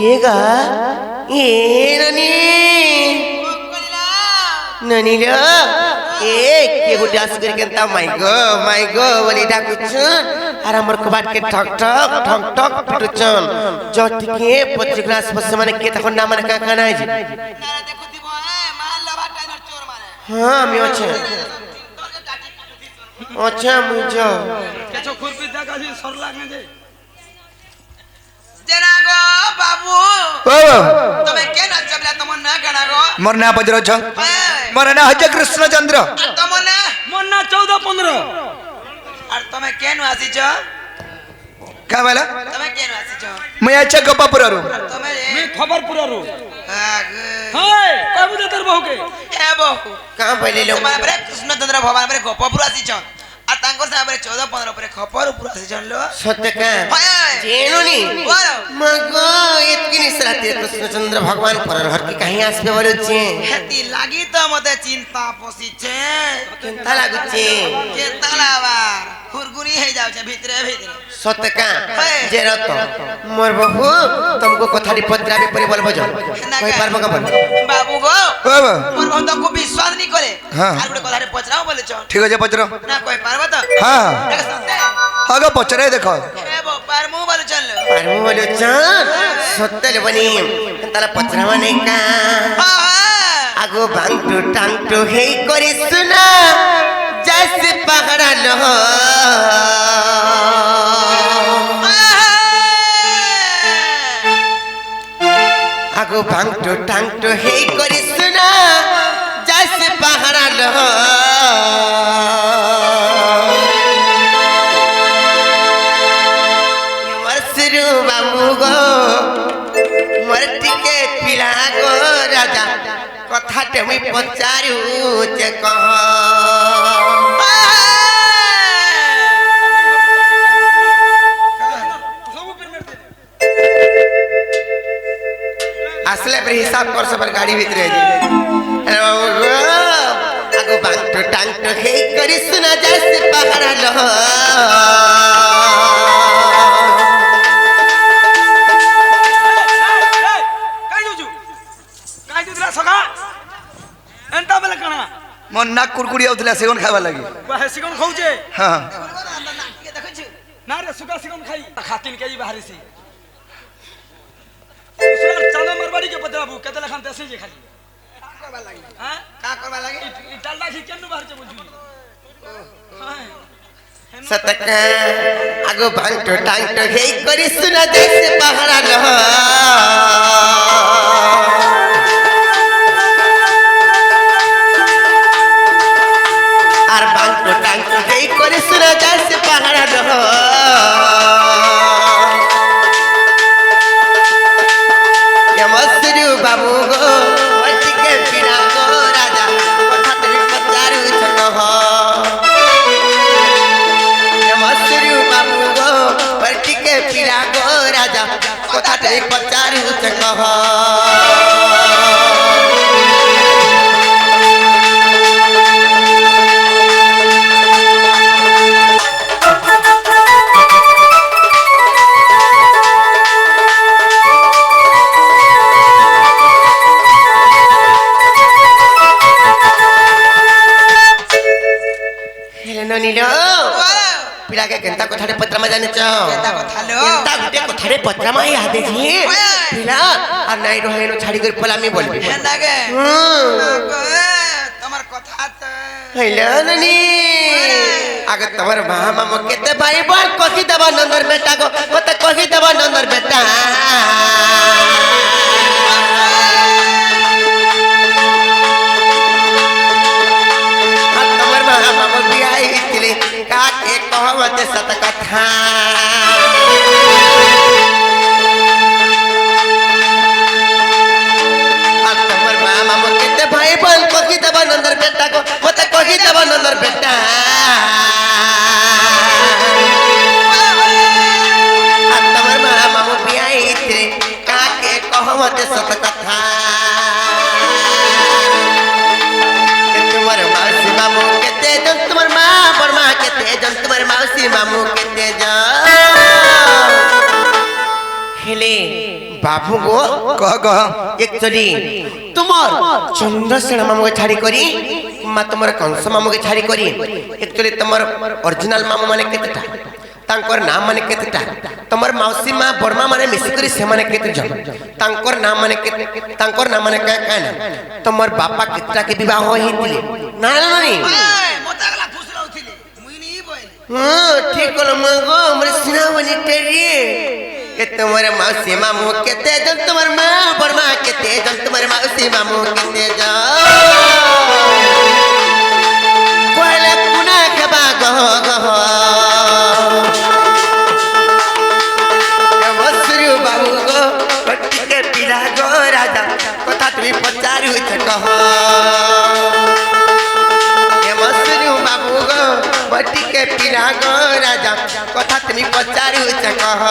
किएगा ए ननी ननी लो ए के गुटे आस कर केनता my go बोली डाकुछ आर हमर कबाट के ठक ठक ठक ठक पिटुचन जति के पत्रिक क्लास बस माने के तखन ना माने का काना जी ना देखु दिबो माल लबा टाइम चोर मारे हां मी अच्छा मुझो केछो खुरपी दागाजी सर लागने जे जेना गो बाबू ओ तमे के ना चबला तमन ना गणा गो मोर ना बजरो छ मोर ना हज कृष्ण चंद्र तमन ना मोर ना 14 15 और तमे के नु आसी छ का वाला तमे के नु आसी छ मैं अच्छा गप्पापुर रो तमे मैं खबरपुर रो हाय बाबू दे तर बहु के ए बहु कहां पहिले लो मारे कृष्ण चंद्र भगवान मारे गप्पापुर आसी छ आ तांको से मारे 14 15 पर खबरपुर आसी छ लो सत्य का जेनुनी मगो इतकी निसराती कृष्ण चंद्र भगवान पर हर की कहीं आसबे बोलो छे हेती लागी तो मते चिंता पोसी छे चिंता लागु छे चिंता लावार हुरगुनी हे जाउ छे भीतरे भीतरे सत्य का जेरो तो मोर बहू तुमको कथारी पत्रा भी परि बोलबो जो कोई पारबो का बोल बाबू गो मोर बहू तुमको विश्वास नहीं करे आर गुटे कथारी पचराओ बोले छ ठीक है पचरो ना कोई पारबो तो हां आगे पचरे देखो ए बो पारमु बोलो चल सत्य बनी तारा पचरावा नहीं का आगो भांगटो टांगटो हे करी सुना जैसे पहाड़ा लो आगो भांगटो टांगटो हे करी सुना जैसे पहाड़ा लो बाबू गो मोर टिके पिला गो राजा कथा ते मैं पचारू जे कह असले पर हिसाब कर सब गाड़ी भीतर जी आगो बांटो टांगटो हे करी सुना जैसे पहाड़ा लो मन नाक कुरकुरी आउतला सेगन खावा लागि बाहे सिगन खाउजे हां ना रे सुगा सिगन खाई खातिन केजी बाहरी सी उसर चालो मरवाड़ी के बदलाबू केते लखन देसे जे खाली करबा लागि हां का करबा लागि इ डालडा खी केनु बाहर जे बुझी सतक आगो भांगटो टांगटो हे करी सुना जैसे पहाड़ा लो आर भांगटो टांगटो हे करी सुना जैसे पहाड़ा लो यमसरु बाबू गो वटी के बिना गो राजा कथा तेरी पचारू छको हो के पीड़ा गो राजा कथा ते पचारू से कह हेलो नीलो पिला के केनता कथारे पत्रा में जाने छ केनता कथा लो केनता गुटे कथारे पत्रा में याद छी पिला आ नाइ रहैनो छाड़ी कर पलामी बोलबे केनता के तमर कथा त हेलो ननी आगे तमर मामा म केते भाई बोल कथि दबा नंदर बेटा को कते कथि दबा नंदर बेटा तमर मामा म बियाई तिले का के कहवते सत कथा तमर मामा म केते भाई बोल कथि दबा नंदर बेटा को कते कथि दबा नंदर बेटा तमर मामा म बियाई तिले का के कहवते सत कथा तुम्हारे मासी मामू केते जन तुम्हार मां बरमा केते जन तुम्हारे मासी मामू केते जन हेले बाबू गो कह कह एक्चुअली तुमर चंद्रसेन मामू के छाड़ी करी मा तुमर कंस मामू के छाड़ी करी एक्चुअली तुमर ओरिजिनल मामू माने केतेटा तांकर नाम माने केतेटा तुमर मौसी मां बर्मा माने मिसी करी से माने केते जन तांकर नाम माने का ना तुमर बापा केतेटा के विवाह होई थिले ना नहीं मोता गला खुश रहउथिले मुई नी बोइले हां ठीक कोलो मगो हमर सिना बनी टेरी के तुम्हारे मौसी मामू केते जन तुम्हार मां बर्मा केते जन तुम्हारे मौसी मामू केते जन कोले कुना के बागो गो मसरू बाबू गो पट्टी के पीला गो राजा कथा तुम पचारू छ कह ए मसरू बाबू गो पट्टी के पीला गो राजा कथा तुम पचारू छ कह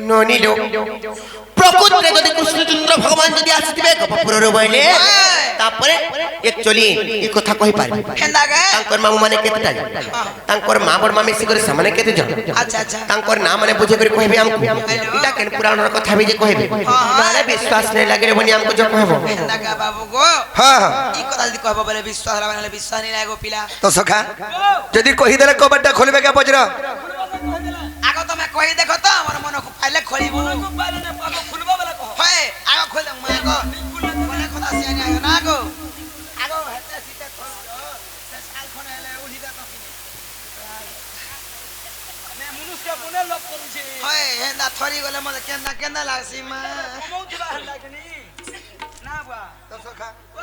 नोनी लो प्रकृति गति कृष्णचंद्र भगवान जदि आसीथिबे गपपुर रो बइले तापरे एक्चुअली ई कथा कहि पारि केंदा गे तांकर मामू माने केतेटा तांकर मां बड़ मामी सिकर सामने केते जन अच्छा अच्छा तांकर नाम माने बुझे करी कहबे हमको इटा केन पुराण रो कथा भी जे कहबे माने विश्वास नै लागे बनी हमको जो कहबो केंदा गे बाबू गो हां ई कथा जदि कहबो बोले विश्वास हला माने विश्वास नै लागो पिला तो सखा जदि कहि देले कबड्डा खोलबे के बजरा आगो तो मैं कहि देखो तो हमर मन को पाइले खोलिबो को पाइले ने आगो खुलबो वाला कहो हे आगो खोल दे मैं आगो बोले खदा से आनी आगो ना आगो आगो हेते सीते खोल से साल खने हेले उली दे तो मैं मनुष्य कोने लप करू छी हे हेंदा थरी गले मले केंदा केंदा लागसी मा कमौथिबा हल लागनी ना बा तो सखा ओ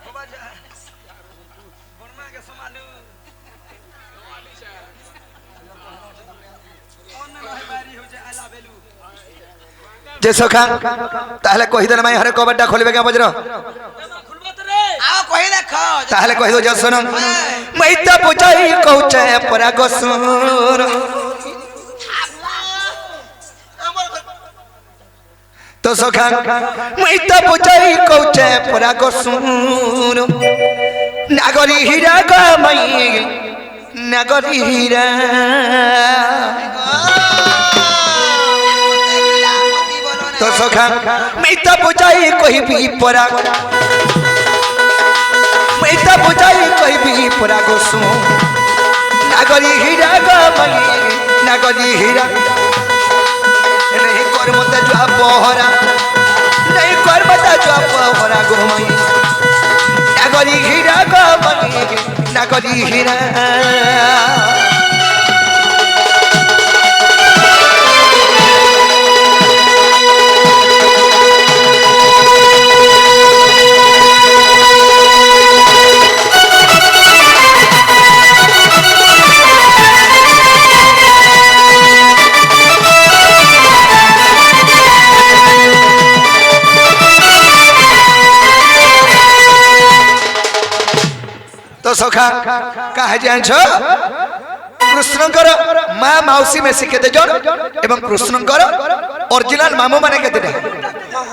बाबा जा बर्मा के संभालू जे सखा ताहले कहि देले मैं हरे कबड्डा खोलबे के बजरा आओ कहि देखो ताहले कहि दो जसन मैं त बुझाई कहूचे परा गसुर तो सखा मैं त बुझाई कहूचे परा गसुर नागरी हीरा ग मई नागरी हीरा तो सखा मैं त बुझाई कहबी परा मैं त बुझाई कहबी परा गसु नागरी हीरा ग मई नागरी हीरा नहीं कर मते जो पहरा नहीं कर मते जो पहरा गो मई नागरी हीरा ग मई नागरी हीरा तो सखा कहा जान्छ कृष्णकर मां मौसी में शिखेते जन एवं कृष्णकर ओरिजिनल मामू माने केते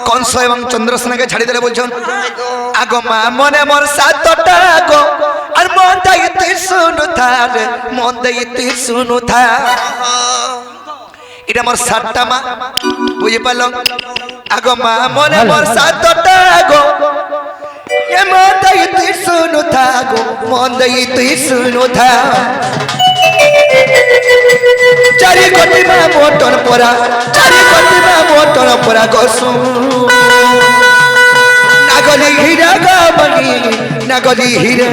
कंस एवं चंद्रसेन के छाड़ी देले बोलछन आगो मां मने मोर सातटा गो और मन दईते सुनु था रे मन दईते सुनु था इटा मोर सातटा मां बुझि पालो आगो मां मने मोर सातटा गो ये मन दईते सुनु था गो मन दईते सुनु था चारि कोटी में मोटन परा चारि कोटी में मोटन परा गसु नागली हीरा गाबनी नागली हीरा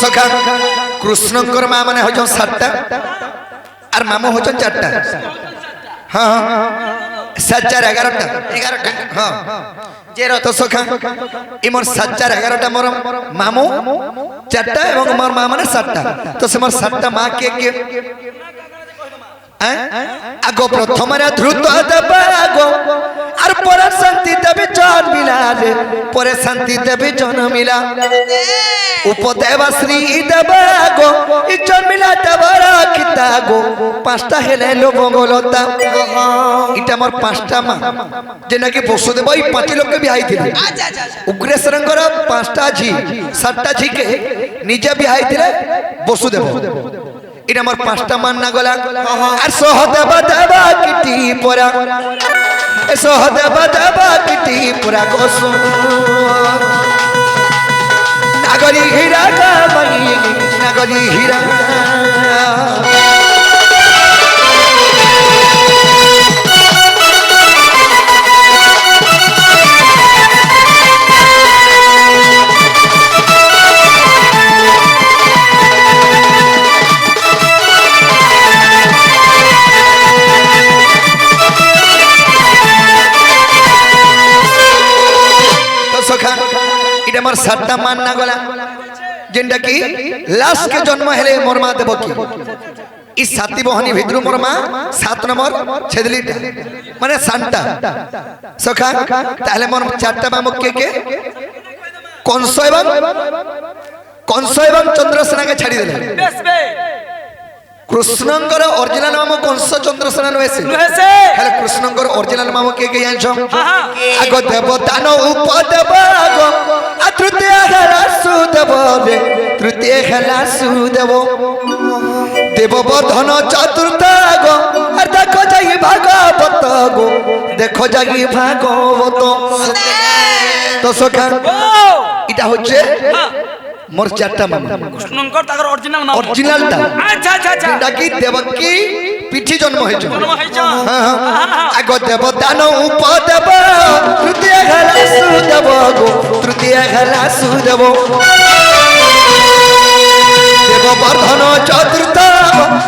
सखा कृष्णकर माँ माने होजन 7टा और मामू होजन 4टा हाँ সাতচার 11টা 11টা হ্যাঁ যে তো সখা ইমর সাতচার 11টা মোর মামু 4টা এবং মোর মা মানে 7টা তো সে মোর 7টা মা কে আগো প্রথমরে দ্রুত দেবে আগো আর পরে শান্তি দেবে জন মিলা রে পরে শান্তি দেবে জন মিলা উপদেবা শ্রী দেবে আগো ই জন মিলা দেবে রাখিতা গো 5টা হেলে লোভ বলতা এটা মোর 5টা মা যে নাকি বসুদেব এই 5 লোককে বিহাইଥିଲେ আচ্ছা আচ্ছা আচ্ছা উগ্রেশ্বরঙ্কর 5টা ঝি 7টা ঝিকে নিজে বিহাইଥିଲେ বসুদেব এটা আমার 5টা মান্না গলা আর সহদেব দেবা কিটি পরা এ সহদেব দেবা কিটি পরা গোসু নাগরি হীরা গামাই নাগরি হীরা এটা আমার 7টা মান্না গলা যেটা কি লাস্ট কে জন্ম হেলে মোর মা দেবকী এই 7টি বহনি ভিতরু মোর মা 7 নম্বর ছেদলিটা মানে সান্তা সখা তাহলে মোর 4টা মামু কে কংস এবং চন্দ্রসেনাকে ছাড়ি দিলে কৃষ্ণঙ্কর অরিজিনাল মামু কংস চন্দ্রসেনা নহেছে হেলে কৃষ্ণঙ্কর অরিজিনাল মামু কে জানছ আগ দেবতান উপদেব আগ আ তৃতীয় খেলা সুদেব রে তৃতীয় খেলা সুদেব দেববর্ধন চতুর্থ আগ আর দেখো যাই ভাগবত গো দেখো যাই ভাগবত তো সখা এটা হচ্ছে মোর 4টা মামা কৃষ্ণঙ্কর তার অরিজিনাল নাম অরিজিনালটা আচ্ছা আচ্ছা আচ্ছা ডাকি দেবকী পিঠি জন্ম হয়েছে জন্ম হইছ আগ দেবতান উপদেব তৃতীয় খেলা সুদেব গো তৃতীয় খেলা সুদেব দেববর্ধন চতুর্থ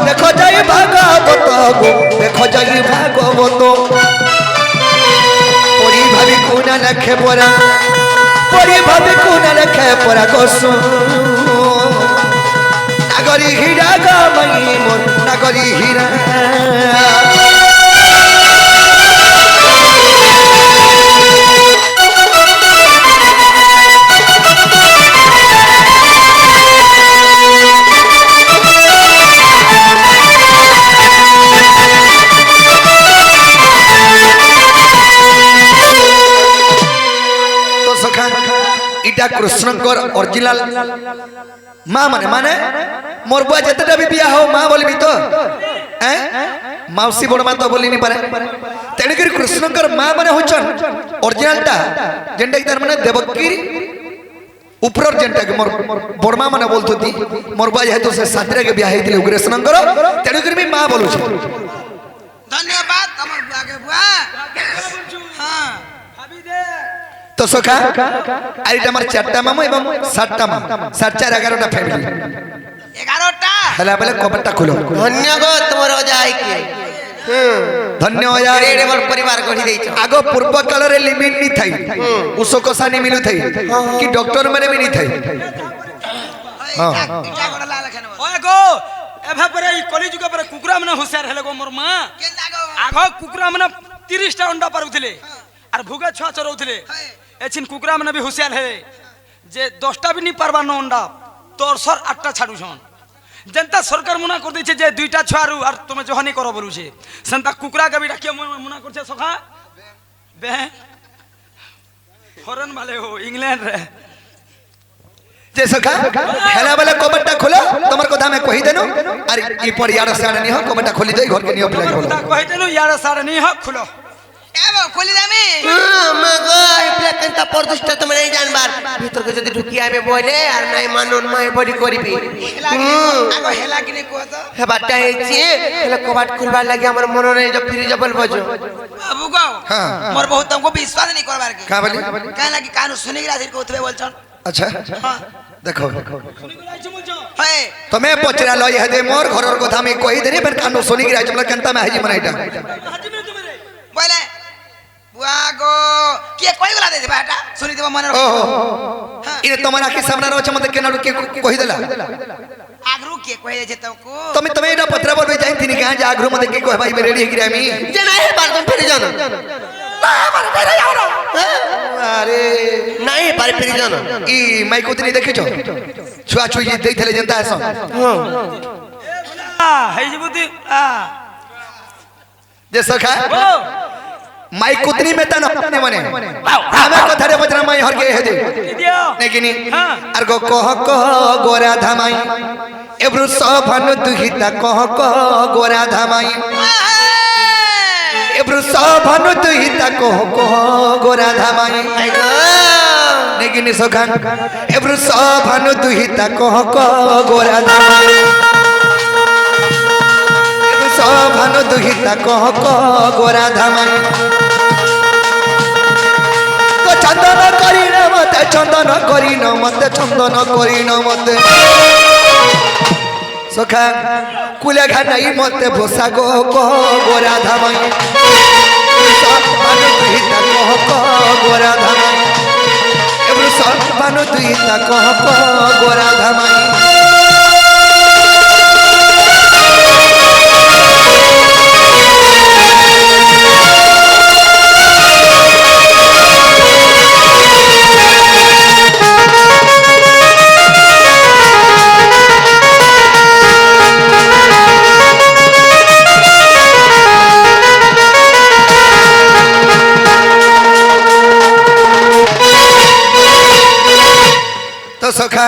দেখো যাই ভাগবত গো দেখো যাই ভাগবত পরি ভাবি কোনা লেখে পড়া পরি ভাবি কোনা লেখে পড়া গোসু নাগরি হীরা গামাই মোর নাগরি হীরা এটা কৃষ্ণঙ্কর অরিজিনাল মা মানে মোর বুয়া যেতেটা বি বিয়া হও মা বলবি তো মাউসী বড় মা তো বলিনি পারে তেণুকরি কৃষ্ণঙ্কর মা মানে হচ্ছন অরিজিনালটা যেটা কি তার মানে দেবকীর উপরর যেটা মোর বড় মা মানে বলতুতি মোর বুয়া যেহেতু সে সাতরাকে বিয়া হইতিলে কৃষ্ণঙ্কর তেণুকরি মা বলুছ ধন্যবাদ আমার বুয়াকে বুয়া হ্যাঁ ভাবি দে তো সখা আর এটা আমার 4টা মামু এবং 7টা মামু 7 4 11টা ফ্যামিলি 11টা হেলা বলে কপারটা খুলো ধন্যবাদ তোমার অজাইকে ধন্য হযার এড়ে মোর পরিবার গঢ়ি দেইছ আগ পূর্ব কালরে লিমিট নি থাই উসকসা নি মিলু থাই কি ডক্টর মানে বি নি থাই হ্যাঁ এটা গড় লাল খানে ওই গো এভা পরে এই কলি যুগ পরে কুকুরা মানে হুঁশিয়ার হেলে গো মোর মা কেনতা গো আগ কুকুরা মানে 30টা অন্ডা পারুଥିଲେ আর ভুগা ছুয়া চরৌଥିଲେ এছিন কুকুরা মানে বি হুঁশিয়ার হে যে 10টা বি নি পারবা ন অন্ডা তোরসর 8টা ছাড়ুছন যেনতা সরকার মনা করে দিয়েছে যে 2টা ছুয়ারু আর তুমি জহানি করো বলুছে সেনতা কুকুরা কে বি ডাকিয়ে মনা করছে সখা বে ফরেন वाले हो इंग्लैंड रे যে সখা হেলা বলে কপারটা খুলো তোমার কথা আমি কই দেনু আর ই পর ইয়ার সাড়ে নি হ কপারটা খুলি দেই ঘর কে নিও প্লাই বলো কথা কই দেনু ইয়ার সাড়ে নি হ খুলো এবা খুলি দামি মগো ইপলা কেনতা পরদুষ্টা তুমি নাই জানবার ভিতরকে যদি ঢুকি আবে বলে আর নাই মানুন মাই বডি করিবি আগো হেলা কিনে কো তো হেবাটা হেছি হেলে কবাট খুলবার লাগি আমার মন নাই যে ফ্রি জবল বজো বাবু গো হ্যাঁ মোর বহুত तुमको विश्वास नहीं करबार के का बोली काहे लागी कानू सुनी के राजी कोथबे बोलछन अच्छा हां देखो हे তুমি পচরা লই হেদে মোর ঘরর কথা আমি কই দেনি पर कानो सुनी गिरा चमला केनता में हाजी मनाइटा बोले କିଏ କହିଗଲା ଦେ ବାଟା ଶୁଣିଥିବ ମନେ ରଖ ଓହୋ ଇରେ ତମର ଆଖି ସାମ୍ନାରେ ଅଛି ମତେ କେନାଡୁ କିଏ କହିଦେଲା ଆଗରୁ କିଏ କହିଯାଇଛି ତମକୁ ତମେ ତମେ ଏଟା ପତ୍ର ବলবে ଯାଇଥିନି ଗାଁ যে আগ্রহ মধ্যে কি কই ভাই রেডি হই আমি যে নাই পার তুমি ফিরে যাও আরে নাই পার ফিরে যাও ই মাইকোতনি দেখিছো ছুয়া ছুই দেইଥିଲେ যেন্তা আস হেই বুদ্ধি যে সখা ও মাইকোতনি মে তা না মনে আমি কথা রে বজরা মাই হরকে হে দে দিও নেকিনি হ্যাঁ। আর গো কহ কহ গোরা ধামাই এব্রু সভানু দুহিতা কহ কহ গোরা ধামাই এব্রু সভানু দুহিতা কহ কহ গোরা ধামাই নেকিনি সখা এব্রু সভানু দুহিতা কহ কহ গোরা ধামাই এব্রু সভানু দুহিতা কহ কহ গোরা ধামাই চন্দন করিন মতে চন্দন করিন মতে চন্দন করিন মতে সখা কুলে ঘানাই মতে ভোসা গো কহ গোরা ধামাই ভানু দুহিতা কহ কহ গোরা ধামাই এবার সব ভানু দুহিতা কহ কহ গোরা ধামাই তো সখা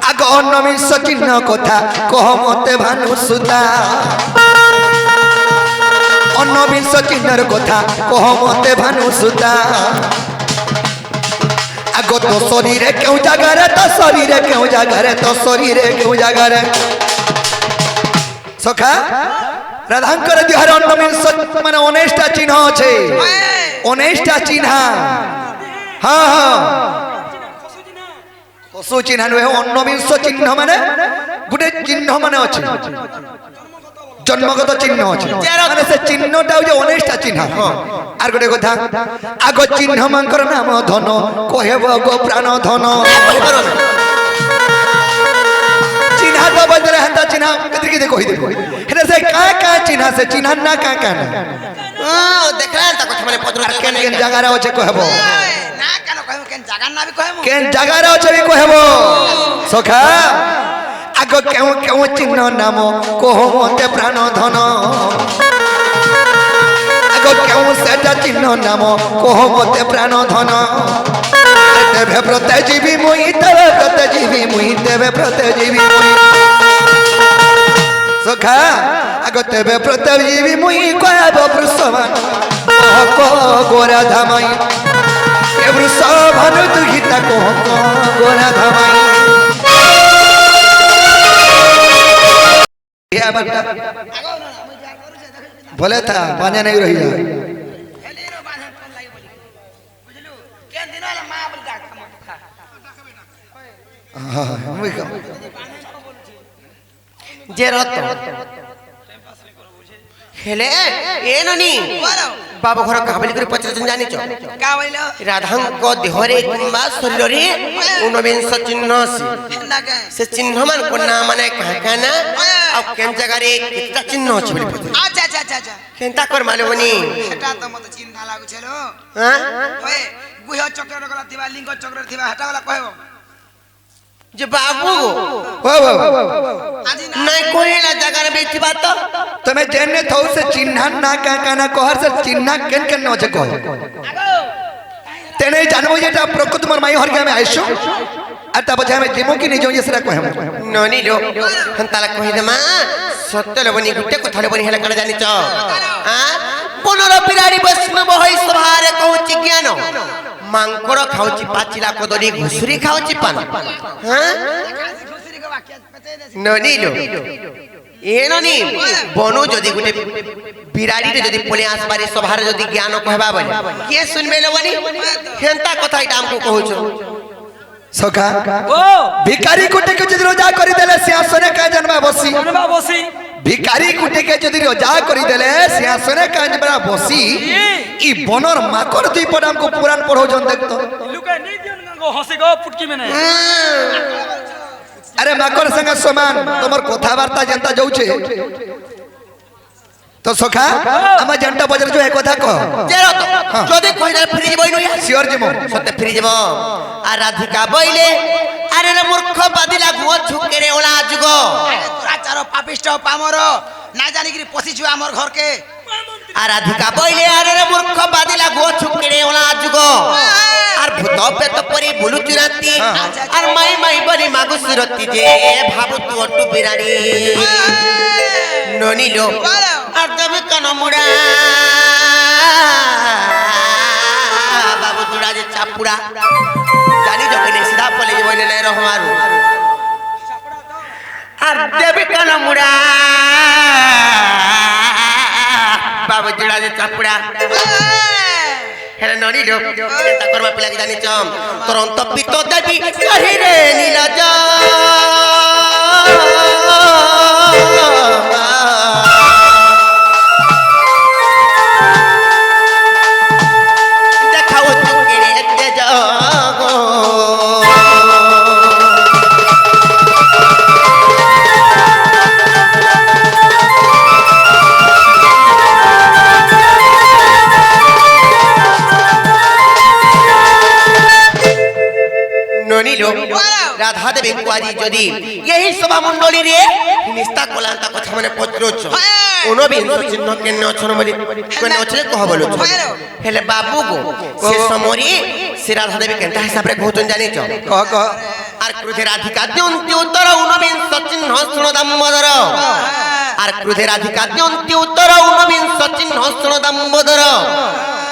আগ অন্নমিষ চিহ্ন কথা কহ মতে ভানু সুতা অন্নবিংশ চিহ্নর কথা কহ মতে ভানু সুতা আগ তো শরীরে কেউ জাগারে তো শরীরে কেউ জাগারে তো শরীরে কেউ জাগারে সখা রাধাঙ্কর দেহরে অন্নবিংশ মানে 19টা চিহ্ন আছে 19টা চিহ্ন হ্যাঁ হ্যাঁ পশু চিহ্ন নহে অন্নবিংশ চিহ্ন মানে গোটে চিহ্ন মানে আছে জন্মগত চিহ্ন আছে মানে সে চিহ্নটা হচ্ছে 19টা চিহ্ন আর গোটে কথা আগ চিহ্ন মাঙ্কর নাম ধন কহেব গো প্রাণ ধন চিহ্ন তো বলতে হেন্তা চিহ্ন কেতে কেতে কই দেব এটা সে কা কা চিহ্ন সে চিহ্ন না কা কা না ও দেখলা তা কথা মানে পত্র আর কেন কেন জায়গারে আছে কহেব না কেন কইম কেন জাগার না বি কইম কেন জায়গারে আছে বি কহেব সখা আগ কেউ কেউ চিহ্ন নাম কহ মতে প্রাণ ধন আগ কেউ সেটা চিহ্ন নাম কহ মতে প্রাণ ধন তেবে প্রতে জীবী মুই তেবে প্রতে জীবী মুই তেবে প্রতে জীবী মুই সখা আগ তেবে প্রতে জীবী মুই কয়াব বৃষভান কহ গোরা ধামাই এ বৃষভান দুহিতা কহ গোরা ধামাই बोले था बांझा नहीं रही है हेलीरो बांधन कोन लागि बोली बुझलु केन दिन वाला मां बोल डाक हम खा যে রত হেলে এ ননি বলো বাবা ঘর কাবলি করে পচরজন জানিছ का बोइलो রাধাঙ্ক দেহরে কিংবা শরীরে ঊনবিংশ চিহ্ন আছে ना के সে চিহ্ন মান কোনা মানে কাকানা আর কেন জায়গারে কিটা চিহ্ন আছে বলি পড়ে अच्छा अच्छा अच्छा अच्छा কেনতা কর মালবনি সেটা তো মতে চিন্তা লাগু ছিল হ্যাঁ ওয়ে গুহ চক্র গলা দিবা লিঙ্গ চক্র দিবা হেটা গলা কইব যে বাবু আজি না নাই কইলা জায়গারে বেঠিবা তো तुम्हें जेने थौ से चिन्ह ना का ना कहर से चिन्ह केन केन न छै कह तेने जानबो जेटा प्रकृत मन माई हर के में आइसु आता बजा में जेमो की नहीं जो येसरा कहम ননি লো হন্তালা কই দেমা সত্য লবনি গুটে কথা লবনি হেলা কালে জানিছ হ্যাঁ পনর বিরাড়ি বৈষ্ণব হই সভারে কହୁছি জ্ঞান মাংকড় খাউছি পাচিলা কদলি ঘুষুরি খাউছি পান হ্যাঁ ঘুষরি के वाक्य पते दे ননি লো এ ননি বনু যদি গুটে বিরাড়িতে যদি পলে আসবারে সভারে যদি জ্ঞান কহবা বলি কে শুনবে লবনি হেন্তা কথা এটা আমকো কହୁছ सखा ओ भिखारी कोटे के जदी रोजा करि देले सिंहासन का जन्मा बसी জনবা বসি ভিখারি কুটিকে যদি রজা করে দেলে সিংহাসনে কাঞ্জবেলা বসি ই বনর মাকর দুই পড়ামকো পুরাণ পড়াউছন দেখতো লুকে নেই দিন গো হসে গো পুটকি মেনে আরে মাকর সঙ্গে সমান তোমার কথাবার্তা যেনতা যাচ্ছে তো সখা আমার জানটা বাজার যে কথা কহ যেরো তো যদি কইলে ফ্রি বই নই শিওর জিমো সতে ফ্রি যাব আর রাধিকা বইলে আরে রে মূর্খ বাদিলা গুଅ ছুকেরে ওলা যুগ তোরা চার পাপিষ্ট পামর না জানি কি পছিছু আমর ঘরকে আর রাধিকা বইলে আরে রে মূর্খ বাদিলা গুଅ ছুকেরে ওলা যুগ আর ভূত পেত পরি বুলুচু রাতি আর মাই মাই বলি মাগু সুরতি যে ভাবু তু অটু বিরাড়ি ননিলো আর দেবে কান মুড়া বাবু তুড়া যে চাপুড়া জানি যখন সিধা পলে বইলে নাই রহমারু আর দেবে কান মুড়া বাবু তুড়া যে চাপুড়া হেলে ননিলো এটা করবা পিলা কি জানিছ তোর অন্ত পিত দেবী কাহিরে নীলজ দেখাও চুকিরে তেজ ননিলো রাধা দেবী কুয়ারি যদি এই সভা মণ্ডলী রে নিস্তা কলান্তা কথা মানে পত্রছ ঊনবিংশ চিহ্ন কেন অছন বলি কেন অছলে কহ বলছ হেলে বাবু গো সে সমরি সে রাধা দেবী কেনতা হিসাবে কহতন জানিছ কহ কহ আর ক্রোধে রাধিকা দ্যন্তি উত্তর ঊনবিংশ চিহ্ন শুণ দামোদর আর ক্রোধে রাধিকা দ্যন্তি উত্তর ঊনবিংশ চিহ্ন শুণ দামোদর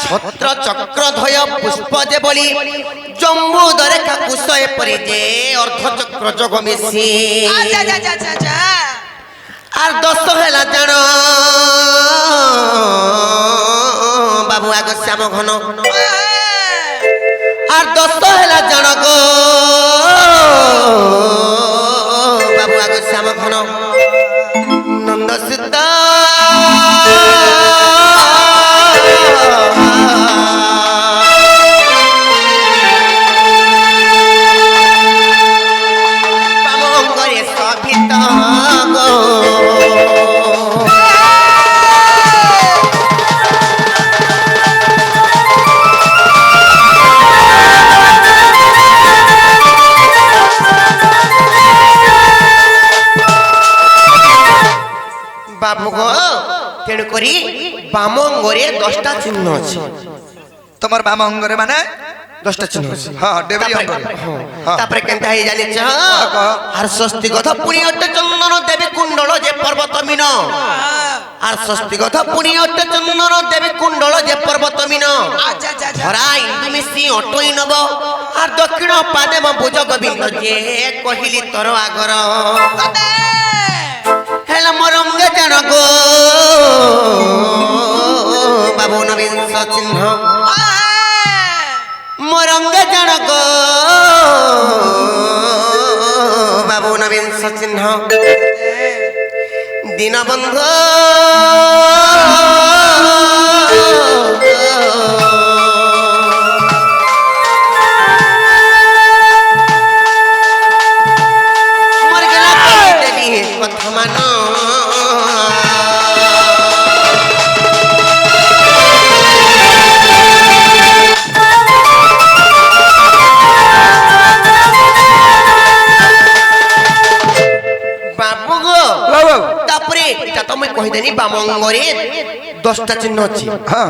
ছত্র চক্র ধয় পুষ্প যে বলি জম্বু দরে কাকুশয়ে পরি যে অর্ধ চক্র যোগ মিশি আর দশ হেলা জাণ বাবু আগ শ্যাম ঘন আর দশ হেলা জাণ গো বাবু আগ শ্যাম ঘন নন্দ সিদ্ধ বাবু গো তেণু করি বাম অঙ্গরে 10টা চিহ্ন আছে তোমার বাম অঙ্গরে মানে 10টা চিহ্ন আছে হ্যাঁ ডেবরি অঙ্গরে তারপরে কেনতা হই জানিছ আর ষষ্ঠী কথা পুনি অট্টে চন্দন দেবী কুণ্ডল যে পর্বত মিন আর ষষ্ঠী কথা পুনি অট্টে চন্দন দেবী কুণ্ডল যে পর্বত মিন ধরা ইন্দু মিশি অটই নব আর দক্ষিণ পাদে বুঝ গোবিন্দ যে কহিলি তোর আগর হেলা মরঙ্গে জান গো বাবু নবিংশ চিহ্ন মরঙ্গে জান গো বাবু নবিংশ চিহ্ন দীনবন্ধু কথা মান বাবু গো তারপরে এটা তো আমি কহিদেনি বাম অঙ্গরে 10টা চিহ্ন আছে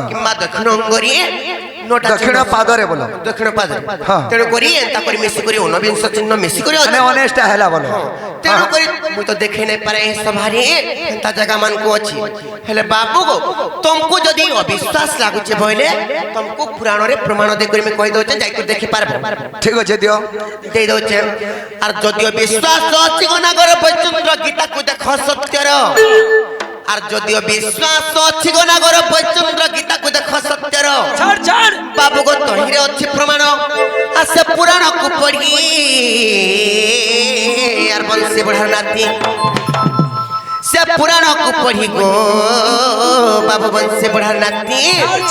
কিংবা দক্ষিণ অঙ্গরে 9টা দক্ষিণ পাদরে বলো দক্ষিণ পাদরে হ্যাঁ। তেণু করি তারপরে মিশি করি ঊনবিংশ চিহ্ন মিশি করি মানে অনেস্ট হেলা বলো তেণু করি মুই তো দেখে নাই পারে এই সভারে এন্তা জায়গা মানকু ଅଛି হেলে বাবু গো তমকু যদি অবিশ্বাস লাগুছে বইলে তমকু পুরাণরে প্রমাণ দে করি আমি কই দউছে যাই করে দেখি পারবো ঠিক আছে দিও দেই দউছে আর যদিও বিশ্বাস ଅଛି গনাগর বৈচন্দ্র গীতাକୁ দেখ সত্যর আর যদিও বিশ্বাস ଅଛି গনাগর বৈচন্দ্র গীতাକୁ দেখ সত্যর ছাড় ছাড় বাবু গো তহিরে ଅଛି প্রমাণ আর সে পুরাণକୁ পড়ি আর বংশী বুঢ়ার নাতি সে पुराण को पढ़ी गो बाबू बंसी बुढ़ा नाती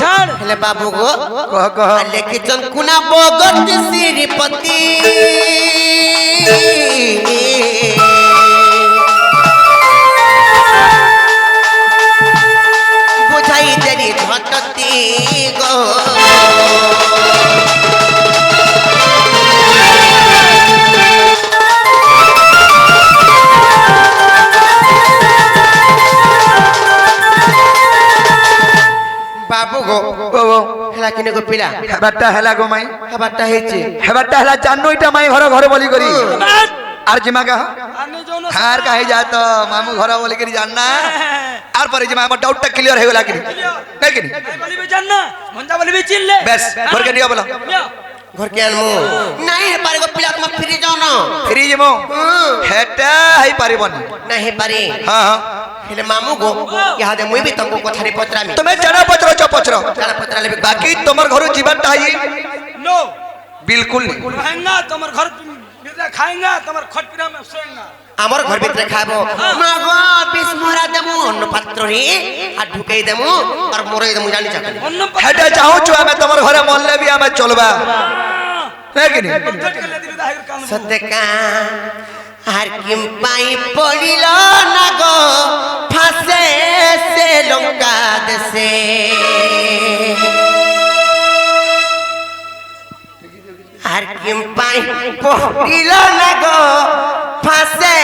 ছাড় हेले बाबू गो कह कह लेके चंकुना बोगत श्रीपति बुझाई देरी झटती गो बाबू गो बाबू हेला किने गो पिला হেবারটা হেলা গো মাই খাবারটা হয়েছে হেবারটা হেলা জানো এটা মাই ঘর ঘর বলি করি আর জিমা কাহ আমি যৌন হার কাহে যা তো মামু ঘর বলি করি জান না আর পরে জিমা আমার ডাউটটা ক্লিয়ার হয়ে গেল কি নাই কি বলিবে জান না মঞ্জা বলিবে চিনলে বেশ ঘরকে নিও বলো घर के आनमु नहीं है पारे गो पिला तुम फ्री जाओ ना ফ্রি জিমো হেটা হই পারিবনি नहीं पारे हां हां हेले मामू गो यहाँ दे मुई भी तुमको कथारी पत्रा में তুমি জানা পচর চপচর जाना पत्रा लेबे বাকি তোমার ঘর জীবনটা হই नो बिल्कुल नहीं रहेंगा तुम्हार घर बिरला खाएंगा तुम्हार खट पिरा में सोएंगा আমার ঘর ভিতরে খাবো মাগো বিষ মরা দেমু অন্য পাত্র রে আর ঢুকাই দেমু আর মরাই দেমু জানি চাকরি অন্য হেটা চাহুଛୁ আমি তোমার ঘরে মরলে বি আমি চলবা নাই কি पद्धत के ले दिबे दाहिर काम सत्यका আর কিম পাই পড়িল না গো ফাসে সে লঙ্কা দেশে আর কিম পাই পড়িল না গো ফাসে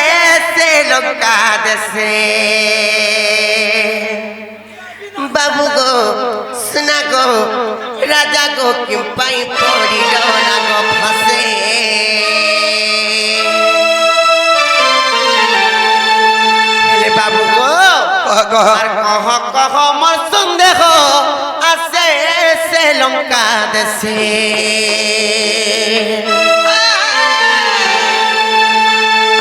সে লঙ্কা দেশে বাবু গো सुना गो राजा गो किम पाई पड़िल ना गो फासे हेले बाबू गो कह कह আর কহ কহ মোর সন্দেহ আছে সে লঙ্কা দেশে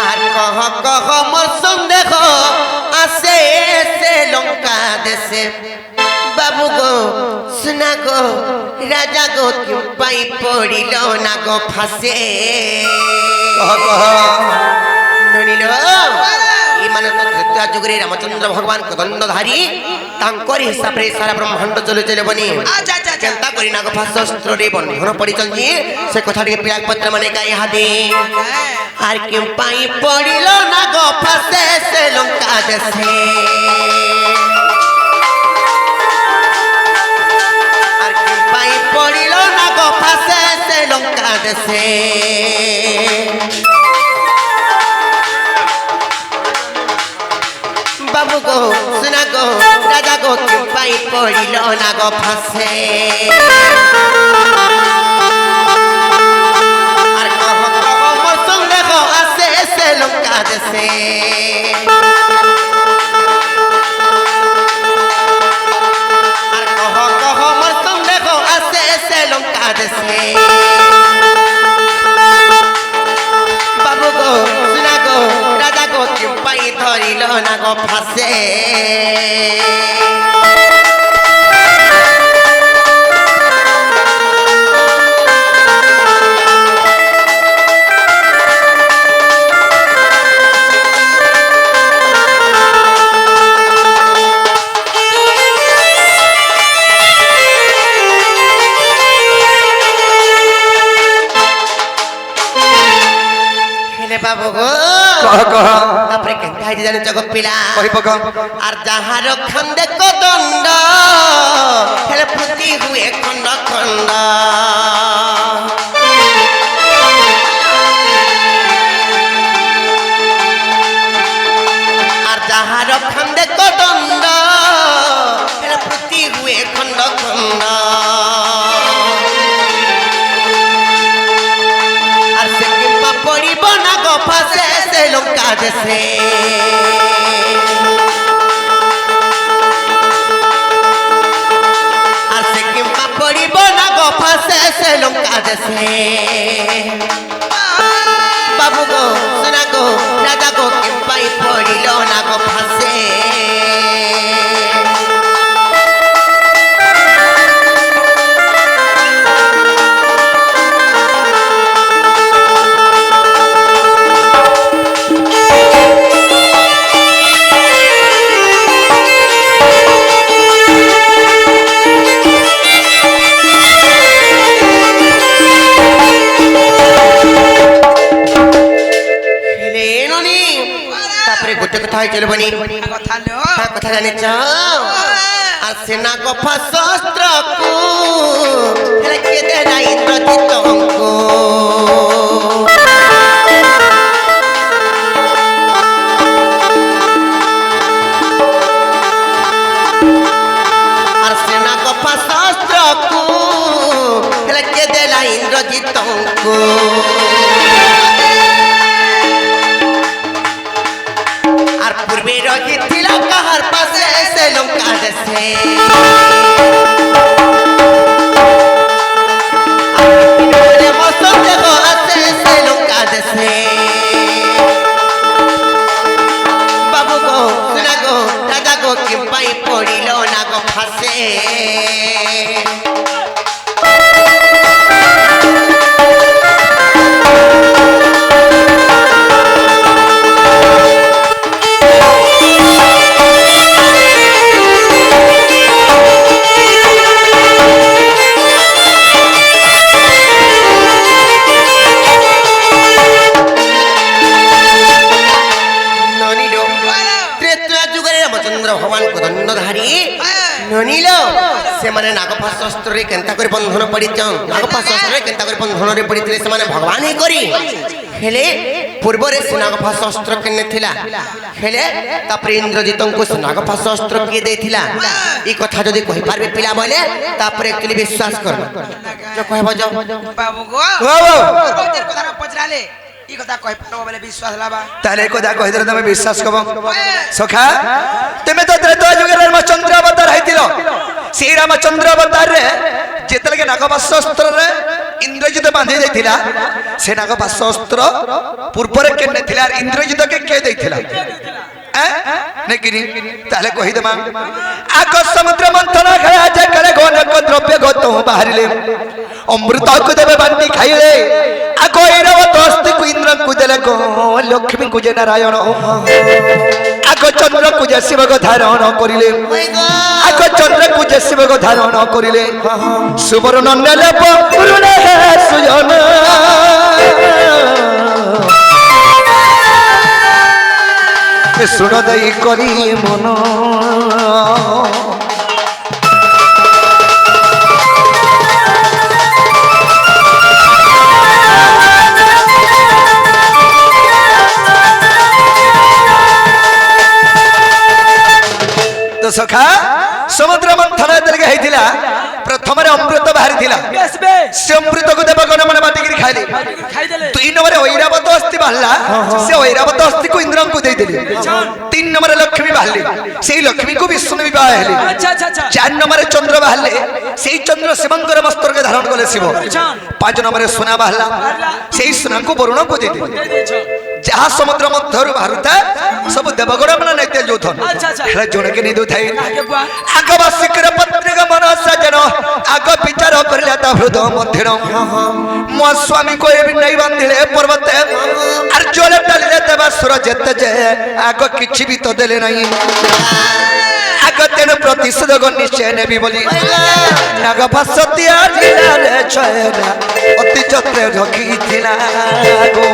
আর কহ কহ মোর সন্দেহ আছে সে লঙ্কা দেশে বাবু গো सुना गो राजा गो क्यों पाई पड़िल ना गो फासे कह कह ननिल इमाने तो त्रेता जुगरे रामचंद्र भगवान को दंडधारी तांकर हिसाब रे सारा ब्रह्मांड चले चले बनी अच्छा अच्छा अच्छा चिंता करी ना गो फाशस्त्र रे बंधन पड़ी चलजी से कथा रे प्याग पत्र माने का यहाँ दे आर क्यों पाई पड़िल ना गो फासे से लंका देशे आर क्यों पाई पड़िल ना गो फासे से लंका देशे बाबू गो सुना गो राजा गो क्यों पाई पड़िल ना गो फासे আর কহ কহ মোর সন্দেহ আছে সে লঙ্কা দেশে আর কহ কহ মোর সন্দেহ আছে সে লঙ্কা দেশে বাবু গো सुना गो राजा गो क्यों पाई धरिल ना गो फासे हेले बाबू गो कह कह তারপরে কেনটা হইছে জানি জগৎ পিলা কহি পক আর যাহার খন্দে কদণ্ড হেলে প্রতি হুয়ে খন্ড খন্ড আর যাহার খন্দে কদণ্ড হেলে প্রতি হুয়ে খন্ড খন্ড আর সে কিংবা পড়িব না গো ফাসে সে লঙ্কা দেশে আর সে কিংবা পড়িব না গো ফাসে সে লঙ্কা দেশে বাবু গো सुना गो राजा गो किंपाई पड़िल ना गो फासे হয়েছিল বনি কথা লো কথা জানিছ আর সেনা গফা শস্ত্র কু হেলে কে দেলা ইন্দ্রজিৎ অঙ্কু আর সেনা গফা শস্ত্র কু হেলে কে দেলা ইন্দ্রজিৎ অঙ্কু আর পূর্বে রহিছিল কাহার পাশে সে লঙ্কা দেশে মৌসুম দেব আছে সে লঙ্কা দেশে বাবু গো শুনা গো দাদা গো কি পাই পড়িল না গো ফাঁসে ସେମାନେ ନାଗଫା ଶସ୍ତ୍ରରେ କେନ୍ତା କରି ବନ୍ଧନ ପଡ଼ିଛନ୍ ନାଗଫା ଶସ୍ତ୍ରରେ କେନ୍ତା କରି ବନ୍ଧନରେ ପଡ଼ିଥିଲେ ସେମାନେ ଭଗବାନ ହିଁ କରି ହେଲେ ପୂର୍ବରେ ସେ ନାଗଫା ଶସ୍ତ୍ର କେନେ ଥିଲା ହେଲେ ତାପରେ ଇନ୍ଦ୍ରଜିତଙ୍କୁ ସେ ନାଗଫା ଶସ୍ତ୍ର କିଏ ଦେଇଥିଲା ଏ କଥା ଯଦି କହିପାରିବେ ପିଲା ବୋଇଲେ ତାପରେ ଆକ୍ଚୁଆଲି ବିଶ୍ୱାସ କରବ ଯେ କହିବ ଯେ ବାବୁ ଗো କଥା ପଚରାଲେ ଇ କଥା କହି ପାରବ ବୋଲେ ବିଶ୍ୱାସ ଲାବା তাহলে এই কথা কইলে তুমি বিশ্বাস করব সখা তুমি তো ত্রেতা যুগের রামচন্দ্র অবতার হইছিল সেই রামচন্দ্র অবতারে যেতলকে নাগপাশ অস্ত্রে ইন্দ্রজিৎ বাঁধি দেইছিলা সে নাগপাশ অস্ত্র পূর্বরে কেনে ଥିଲା আর ইন্দ্রজিৎকে কে দেইছিলা নেকিনি তাহলে কই দেমা আগ সমুদ্র মন্থন খেলা যে করে গণক দ্রব্য গত বাহারিলে অমৃত কো দেবে বান্তি খাইলে আগ ঐরবত অস্তি কো ইন্দ্র কো দেলে গো লক্ষ্মী কো যে নারায়ণ আগ চন্দ্র কো যে শিব গো ধারণ করিলে আগ চন্দ্র কো যে শিব গো ধারণ করিলে সুবর্ণ নেলে পুরুনে সুজন শুণ দেই করি মন তো সখা সমুদ্র মন্থন যেতকে হয়েছিলা প্রথমে অমৃত বাহারি সে অমৃতকে দেবগণ মানে বাটিকি খাইলে দুই নম্বরে ঐরাবত অস্থি বাহারা সে ঐরাবত অস্থিকে ইন্দ্রଙ୍କୁ ଦେଇଦେଲେ তিন নম্বরে লক্ষ্মী বাহারিলে সেই লক্ষ্মীকে বিষ্ণু বিবাহ হেলে চার নম্বরে চন্দ্র বাহারিলে সেই চন্দ্র শিবঙ্কর মস্তকে ধারণ কলে শিব পাঁচ নম্বরে সোনা বাহারা সেই সোনাকে বরুণকে ଦେଇଦେଲେ যাহা সমুদ্র মধ্যরু বাহারুতা সব দেবগণ মানে নাইতে যৌথন হেলে জଣକେ ନେଇ ଦଉଥାଏ আগ বাসিকর পত্রিকা মন সজন আগ বিচার করিলে তা হৃদয় মধ্যেণ মো স্বামী কো এবি নাই বান্ধিলে পর্বতে আর জলে টালিলে দেবা সুর যেতে যে আগ কিছু বি তো দেলে নাই আগ তেন প্রতিশোধ নিশ্চয় নেবি বলি নাগ ভাসতিয়া জিলারে ছয়না অতি যত্নে রখিছিলা গো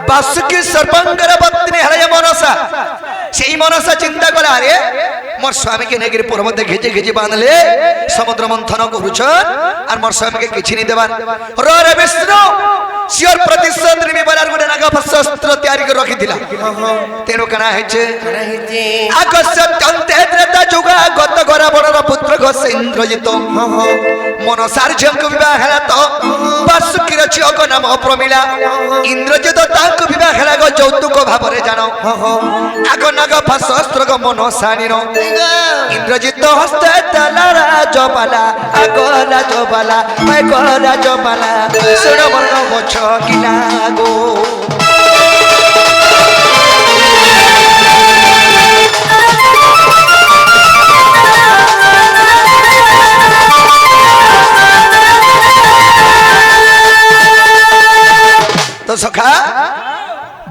বাসুকি সর্বাঙ্গর পত্নী হলে মনসা সেই মনসা চিন্তা কলা রে মোর স্বামীকে নেগির পর্বতে ঘেঁচে ঘেঁচে বাঁধলে সমুদ্র মন্থন করুছ আর মোর স্বামীকে কিছু নি দেবার রে বিষ্ণু সিওর প্রতিশোধ নিবি বলার গুণে নাগপাশ অস্ত্র তৈরি করে রাখিছিলা তেণু কানা হয়েছে আগস্য চন্তে ত্রেতা যুগা গত গরা বড়র পুত্র ঘোষ ইন্দ্রজিৎ মনসার ঝিয়ଙ୍କୁ বিবাহ হেলা তো বাসুকির ঝিয়ଙ୍କ নাম প্রমিলা ইন্দ্রজিৎ তাଙ୍କୁ বিবাহ হেলা গো যৌতুক ভাବରେ জানো আগ নাগপাশ অস্ত্র গো মনসানির ইন্দ্রজিৎ হস্তে তালা রাজবালা আগ রাজবালা আগ রাজবালা সুর বর্ণ বছ কিনা গো তো সখা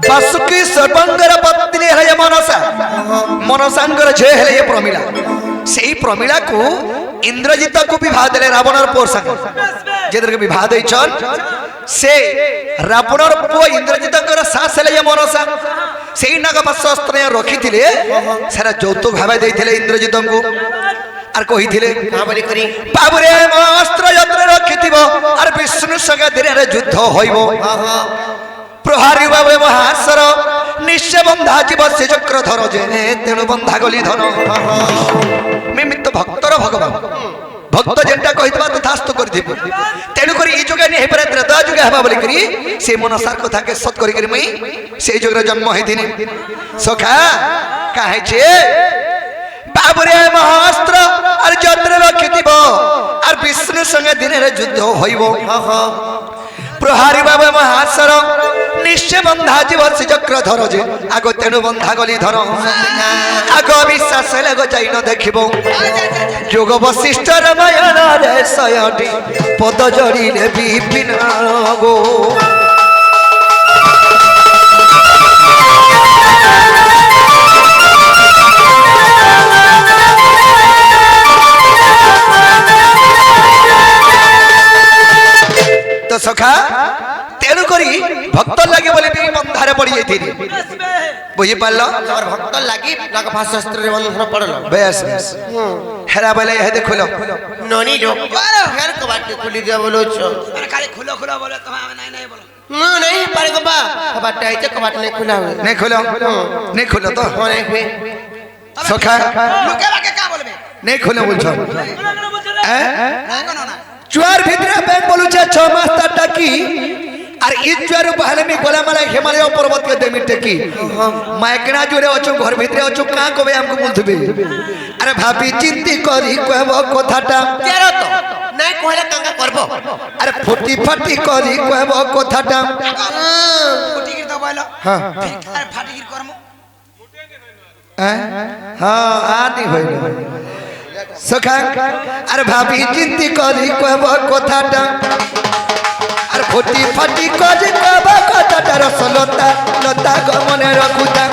বাসুকি সর্বাঙ্গর পত্নী হেলে মনসা মনসাঙ্গর ঝে হেলে প্রমিলা सेही प्रमिला को इंद्रजित को विवाह देले रावणर पुओ संगे जेदर के विवाह दैछन से रावणर पुओ इंद्रजितकर सास ले जे मनसा सेही नागपाश अस्त्र रखिथिले सेरा যৌতুক भावे दैथिले इंद्रजित को आर कहिथिले का बोली करी बाबुरे अस्त्र यत्र रखिथिबो आर विष्णु संगे धीरे युद्ध होइबो प्रहारी बाबे महासर निश्चय बंधा जीव से चक्र धर जे तेणु बंधा गली धन मिमित भक्तर भगवान भक्त जेंटा कहितबा तथास्तु करथिबो तेणु करी ई जुगे नै हेपरे त्रेता जुगे हेबा बोली करी से मनसार कथा के सत करी करी मई से जुगे जन्म हेथिनी सखा काहे छे बाबुरे महास्त्र आर यत्र रखिथिबो आर विष्णु संगे दिने युद्ध होइबो प्रहारी बाबा महासर निश्चय बंधा जीव से चक्र धर जे आगो तेणु बंधा गली धर आगो विश्वास लगो जाई न देखिबो जोग वशिष्ठ रामायण रे सयटी पद जड़िले विपिन गो तो सखा तेणु करी भक्त लगे बोले भी बंधारे पड़ी जाती बुझी पारल और भक्त लागी नागपाश शस्त्र रे बंधन पड़ल बेस हेरा बोले हे देखलो ननी लोग फिर कबाट खुली दिया बोलो छो अरे खाली खुलो खुलो बोले तो हम नहीं बोलो नहीं पारे को बा कबाट आइते कबाट नहीं खुला हुए नहीं खोलो तो हो नहीं हुए सखा लुके बाके का बोलबे नहीं खोलो बोलछो ना कोनो ना चुआर भितरे बैंक बोलुछे 6 मास टाकी आर इ चुआर पहले में गोला माला हिमालय पर्वत के देमी टेकी मायकना जोरे अछु घर भितरे अछु का कबे हमको बोलथबे अरे भाभी चिंती करी कहबो कथाटा तेरो तो नहीं कहले कांगा करबो अरे फुटी फटी करी कहबो कथाटा फुटीगिर तो बोलो हां अरे फाटीगिर करमु हां आनी होइल सखा अरे भाभी चिंती करी कहबो कथाटा अरे फुटी फटी करी कहबो कथाटा रसलता लता गमने रखुता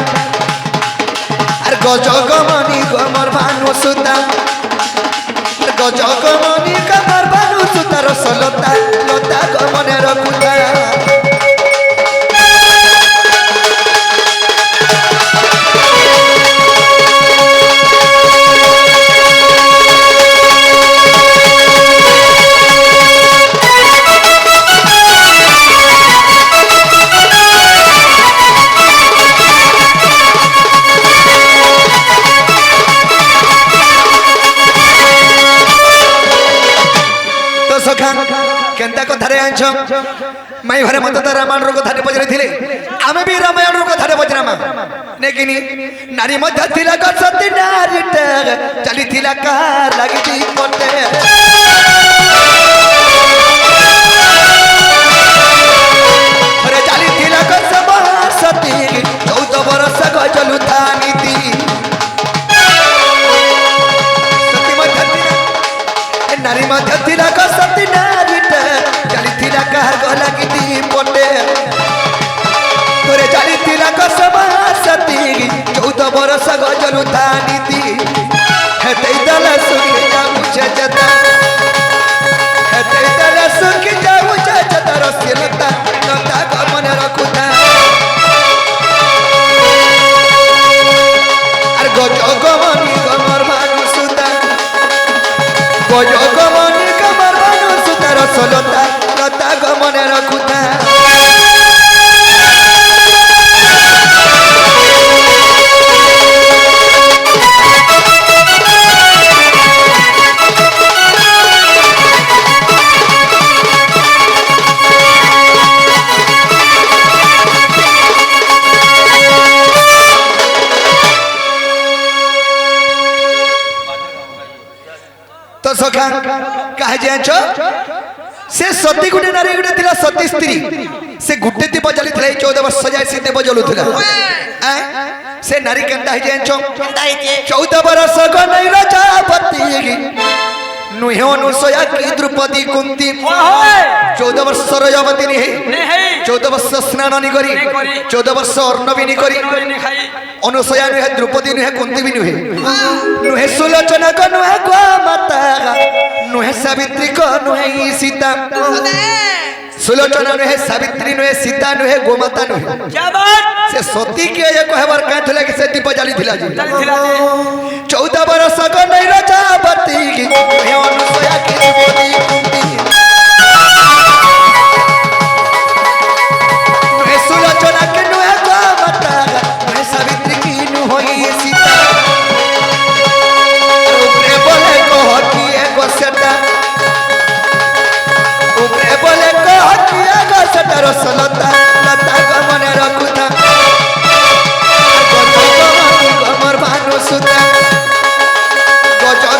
अरे गज गमनी गमर भानु सुता गज गमनी गमर भानु सुता रसलता लता गमने रखुता केंता कथारे आंछ माई घरे मत तो रामायण रो कथारे पजरे थिले आमे भी रामायण रो कथारे पजरामा नेकिनी नारी मध्य थिला क सती नारी टेग चली थिला का लागी दी पटे अरे चली थिला क सब सती 14 बरस गजलु थानी दी सती मध्य नारी मध्य थिला क सती नारी चली थिला कहर गला की दी पटे तोरे चली थिला क सब सती 14 बरस गजलु थानी दी हेतै दल सुखी जाऊ जता हेतै दल सुखी जाऊ जता रसिलता लता गमन रखुता अर गज गमनी गमर भानु सुता गज गमनी गमर भानु सुता रसलता लता गमन रखुता तो सखा कहे जाछ से सती गुटे नारी गुटे थिला सती स्त्री से गुटे दीप जली थिला 14 वर्ष जाय से दीप जलुथिला से नारी केंदा हे जाछ केंदा हे 14 वर्ष ग नै रजापति नुहे अनुसया की द्रौपदी कुंती 14 वर्ष रजापति नहीं 14 ବର୍ଷ ସ୍ନାନ ନି କରି 14 ବର୍ଷ ଅର୍ଣ୍ଣ ବି ନି କରି ଅନୁସୟା ନୁହେଁ ଦ୍ରୌପଦୀ ନୁହେଁ କୁନ୍ତି ବି ନୁହେଁ ନୁହେଁ ସୁଲୋଚନା କ ନୁହେଁ ଗୋ ମାତା ନୁହେଁ ସାବିତ୍ରୀ କ ନୁହେଁ ସୀତା सुलोचना नुहे सावित्री नुहे सीता नुहे गोमाता नुहे क्या बात से सती के ये कहबर काथले कि से दीप जाली थिला जी 14 बरस क नहीं रजावती हे अनुसया की द्रौपदी कुंती नुहे सुलोचना के नुहे गोमाता नुहे सावित्री की नुहोई सीता ऊपरे बोले को की एगो सेटा ऊपरे बोले रसलता लता गमने रखुता गमर भानु सुता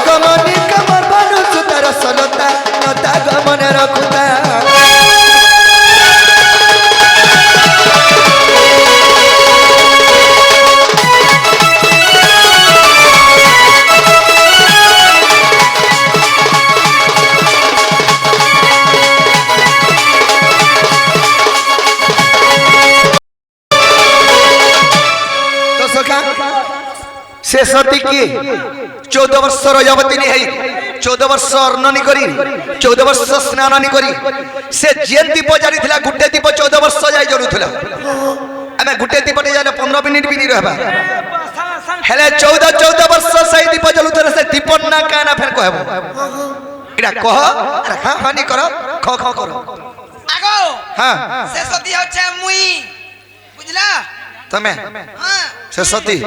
गमनी कमर भानु सुता रसलता लता गमने रखुता से सती की 14 वर्ष रजवती नहीं है 14 वर्ष अर्ण नहीं करी 14 वर्ष स्नान नहीं करी से जेन दीप जारी थिला गुटे दीप 14 वर्ष जाय जरू थिला हमें गुटे दीप ने जाने 15 मिनिट भी नहीं रहबा हेले 14 वर्ष से दीप जलू थिला से दीप ना काना फेर कहबो इडा कह खा हानि करो ख ख करो आगो हां से सती होचे मुई बुझला तमे हां से सती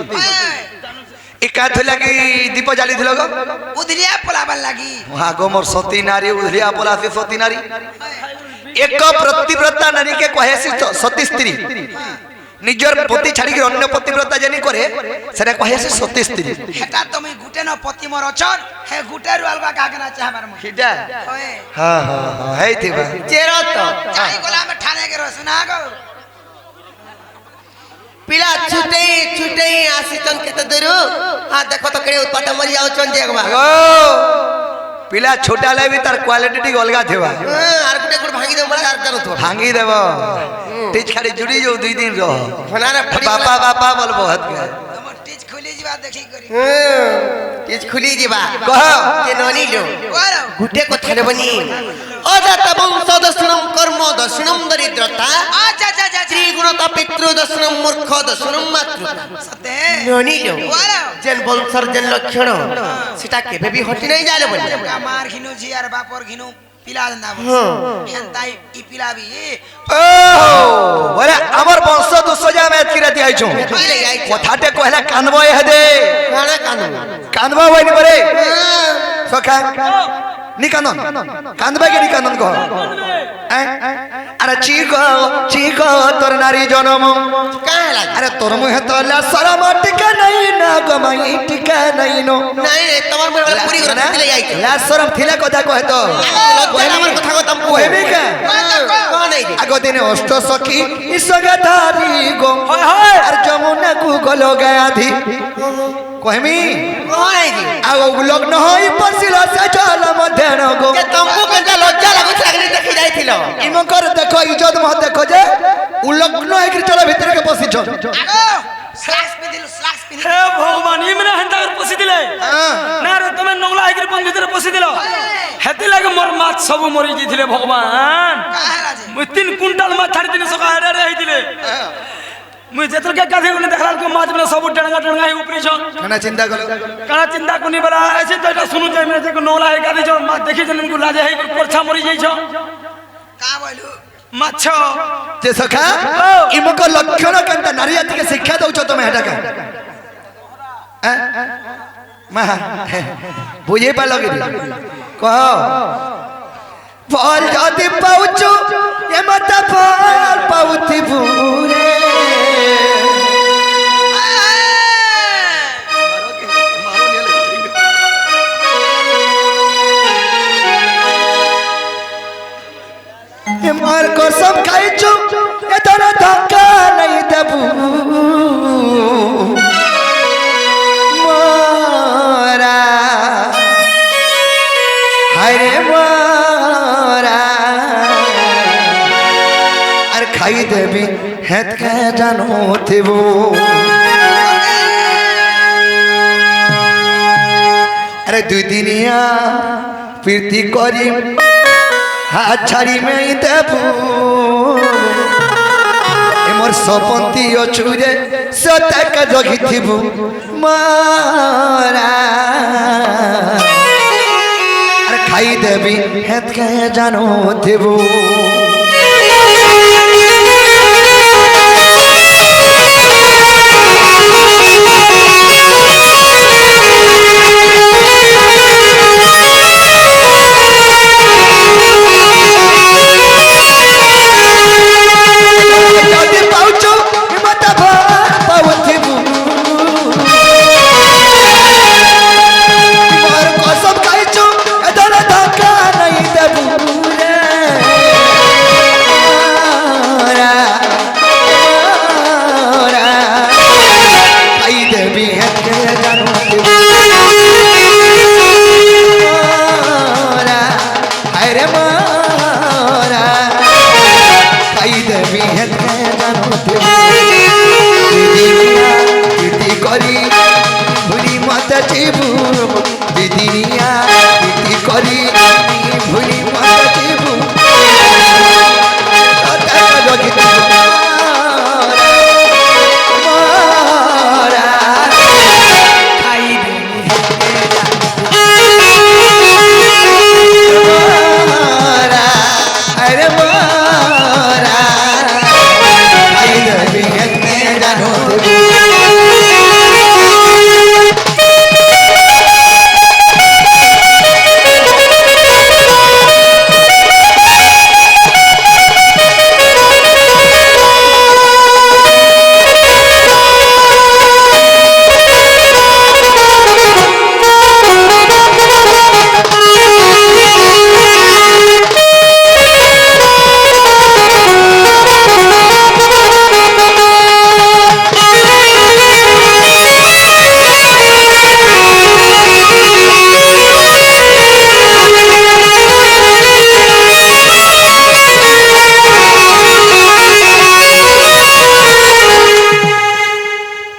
एका थला की दीप जाली थिलो गो उधलिया पलाबन लागी वहां गो मोर सती नारी उधलिया पला से सती नारी एक प्रतिव्रता नारी के कहे सती स्त्री निजर पति छाड़ी के अन्य प्रतिव्रता जनी करे सेटा कहे से सती स्त्री हेटा तुम गुटे न पति मोर अछन हे गुटे रुआलबा कागना चाहबार म हिडा ओए हां हां हां है थिबा चेरो तो जाई गोला में ठाने के रो सुना गो पिला छुटे छुटे आसी तन केते दरु आ देखो तो केड़े उत्पाट मरि जाउ चन देखबा ओ पिला छोटा ले भी तार क्वालिटी टी अलगा थेबा आर गुटे गुड़ भांगी दे बड़ा आर तो भांगी देबो टीच खाली जुड़ी जो 2 दिन रह फनारे बापा बापा बोलबो हत के तुम टीच खुली जीवा देखी करी टीच खुली जीवा कह के ननी लो गुटे को थले बनी अजात वंश दर्शनम कर्म दर्शनम दरिद्रता अच्छा अच्छा अच्छा त्रिगुणता पितृ दर्शनम मूर्ख दर्शनम मातृता सते ननी लो जेन वंशर जेन लक्षण सेटा केबे भी हटि नहीं जाले बनी मार घिनु जी आर बापर घिनु पिला दना हेंताई ई पिला भी ओ बोले हमर वंश दुसजा में एतकी राती आइछो कथाटे कहला कानबो हे दे काना कानबो कानबो होइनी बरे सखा निकानन कानबे के निकानन को अरे चीको तोर नारी जनम काहे लाग अरे तोर मुहे तो ला शरम टिका नहीं ना गमाई टिका नहीं नो नहीं रे तमर में पूरी कर दिले जाई ला शरम थिला कथा कहे तो हमर कथा को तुम कहबे का कोन नहीं आगो दिने अष्ट सखी इसगाधारी गो और जमुना को गलो गया थी कहमी कोन नहीं आगो लग्न होई पसिला से चल मध्यान गो के तुमको केटा लज्जा लागु लागनी देखि जाइथिलो इमो कर देखो इज्जत मत देखो जे उ लग्न एकरी चला भीतर के पसी छ आगो स्लैक्स पे हे भगवान ई मने हंता कर पसी दिले ना रे तमे नगला एकरी पन भीतर पसी दिलो हेति लागे मोर माछ सब मरि जिथिले भगवान काहे राजे मु 3 क्विंटल माछ छाड़ी दिने सका रे रे हिदिले मु जेतर के गाधे कोने देखला को माछ में सब टंगा टंगा ही ऊपरी छ कना चिंता करो कना चिंता कोनी बला ऐसे तो এটা सुनु जाय में जे को नगला है गाधे छ माछ देखि जन को लाजे है परछा मरि जाय छ का बोलू माछ जे सखा इमो को लक्षण केनता नारी जाति के शिक्षा दउ छ तमे हेटा का मा बुझे पा लगे कहो फल जदि पाउछु ए मत फल पाउथि पूरे ए मार को सब खाइछु ए तोरा धक्का नहीं देबू मोरा हाय रे मोरा ଖାଇଦେବି ହେତକେ ଜାନୁଥିବୁ আরে দুই দিনিয়া প্রীতি করি হাত ছাড়ি মেই দেবু এমর সপন্তি অছুরে সতক জগিথিবু মারা আরে খাই দেবি হেতকে জানুথিবু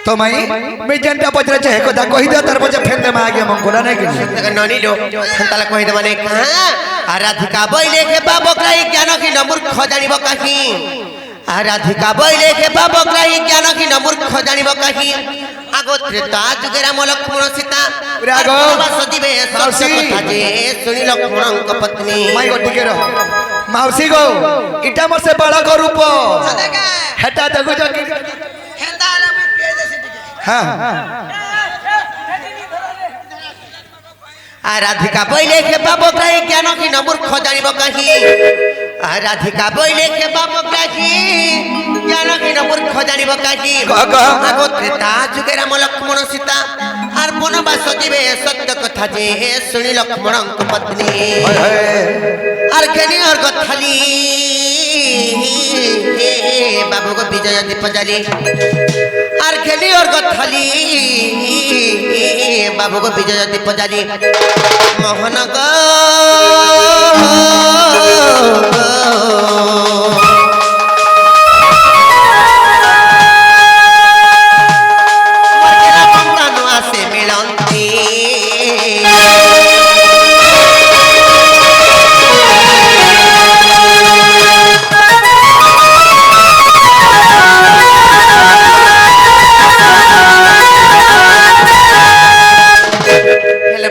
तो मैं जनता पचरा चाहे को दा कहि दे तार पचे फेंद में आगे मंगोला नहीं कि ननी लो संताला कहि दे माने आराधिका बैले के बाबकराई ज्ञान की मूर्ख जानिब काहि आराधिका बैले के बाबकराई ज्ञान की मूर्ख जानिब काहि आगो त्रेता जुगेरा म लक्ष्मण सीता रागो सदिबे सत्य कथा जे सुनि लक्ष्मण को पत्नी माई गो टिके रहो माउसी गो इटा मोर से बड़ा को रूप हेटा देखो जो हेंदा आला में के दे सिटी हां आराधिका बैले के बाबकराई ज्ञान की मूर्ख जानिब काहि आराधिका बैले के बाबकराई ज्ञान की मूर्ख जानिब काहि आगो त्रेता जुगेरा म लक्ष्मण सीता आर बनवास जीवे सत्य कथा जे सुनि लक्ष्मण को पत्नी आर केनी और गथाली बाबू को विजय दीप जाली आर केनी और गथाली बाबू को विजय दीप जाली मोहन गो